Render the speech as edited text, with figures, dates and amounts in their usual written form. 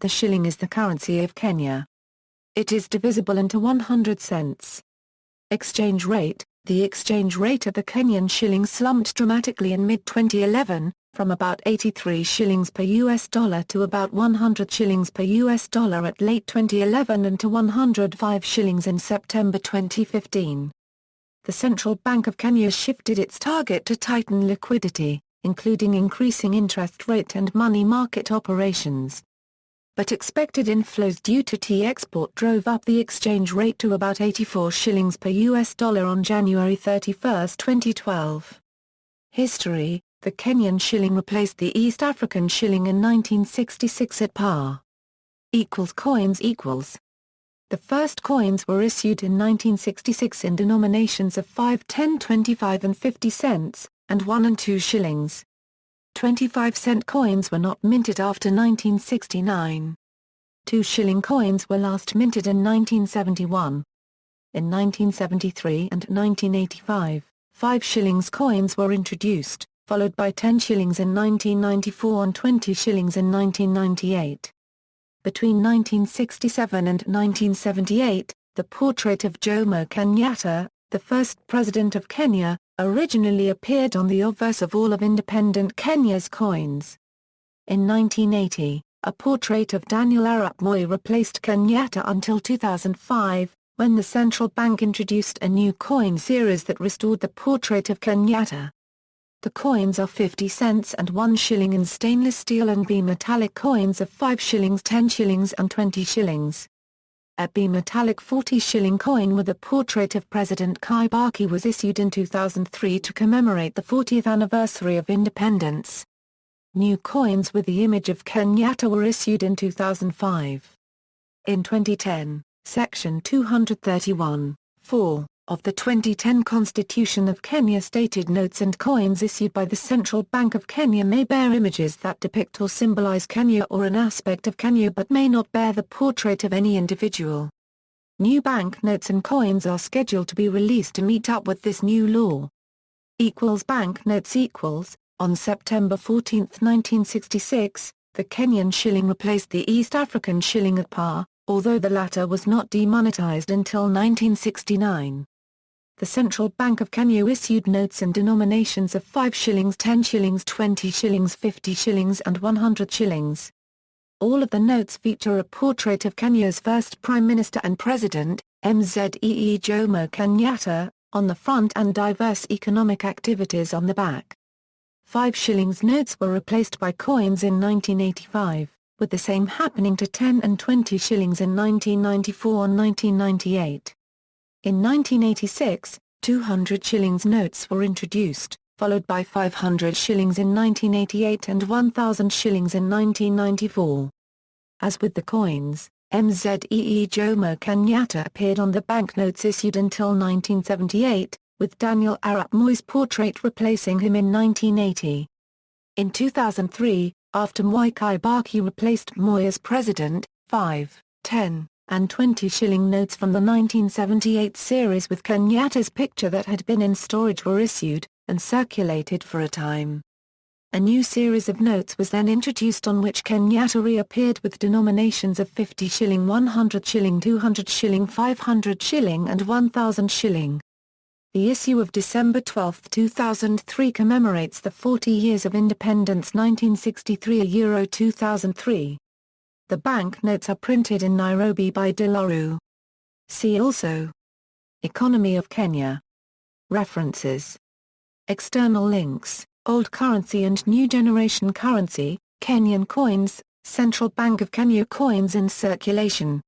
The shilling is the currency of Kenya. It is divisible into 100 cents. Exchange rate. The exchange rate of the Kenyan shilling slumped dramatically in mid-2011, from about 83 shillings per US dollar to about 100 shillings per US dollar at late 2011 and to 105 shillings in September 2015. The Central Bank of Kenya shifted its target to tighten liquidity, including increasing interest rate and money market operations. But expected inflows due to tea export drove up the exchange rate to about 84 shillings per US dollar on January 31, 2012. History. The Kenyan shilling replaced the East African shilling in 1966 at par. Coins equals. The first coins were issued in 1966 in denominations of 5, 10, 25 and 50 cents, and 1 and 2 shillings. 25-cent coins were not minted after 1969. 2-shilling coins were last minted in 1971. In 1973 and 1985, 5 shillings coins were introduced, followed by 10 shillings in 1994 and 20 shillings in 1998. Between 1967 and 1978, the portrait of Jomo Kenyatta, the first president of Kenya, originally appeared on the obverse of all of independent Kenya's coins. In 1980, a portrait of Daniel Arap Moi replaced Kenyatta until 2005, when the central bank introduced a new coin series that restored the portrait of Kenyatta. The coins are 50 cents and 1 shilling in stainless steel and bimetallic coins of 5 shillings, 10 shillings and 20 shillings. A bimetallic 40-shilling coin with a portrait of President Kibaki was issued in 2003 to commemorate the 40th anniversary of independence. New coins with the image of Kenyatta were issued in 2005. In 2010, Section 231(4) of the 2010 Constitution of Kenya stated notes and coins issued by the Central Bank of Kenya may bear images that depict or symbolize Kenya or an aspect of Kenya but may not bear the portrait of any individual. New bank notes and coins are scheduled to be released to meet up with this new law. Bank notes equals. On September 14, 1966, the Kenyan shilling replaced the East African shilling at par, although the latter was not demonetized until 1969. The Central Bank of Kenya issued notes in denominations of 5 shillings, 10 shillings, 20 shillings, 50 shillings and 100 shillings. All of the notes feature a portrait of Kenya's first Prime Minister and President, Mzee Jomo Kenyatta, on the front and diverse economic activities on the back. 5 shillings notes were replaced by coins in 1985, with the same happening to 10 and 20 shillings in 1994 and 1998. In 1986, 200 shillings notes were introduced, followed by 500 shillings in 1988 and 1,000 shillings in 1994. As with the coins, Mzee Jomo Kenyatta appeared on the banknotes issued until 1978, with Daniel Arap Moi's portrait replacing him in 1980. In 2003, after Mwai Kibaki replaced Moi as president, 5, 10, and 20 shilling notes from the 1978 series with Kenyatta's picture that had been in storage were issued, and circulated for a time. A new series of notes was then introduced on which Kenyatta reappeared with denominations of 50 shilling, 100 shilling, 200 shilling, 500 shilling and 1,000 shilling. The issue of December 12, 2003 commemorates the 40 years of independence 1963 2003. The bank notes are printed in Nairobi by Delaru. See also: Economy of Kenya. References. External links: Old Currency and New Generation Currency, Kenyan Coins, Central Bank of Kenya Coins in Circulation.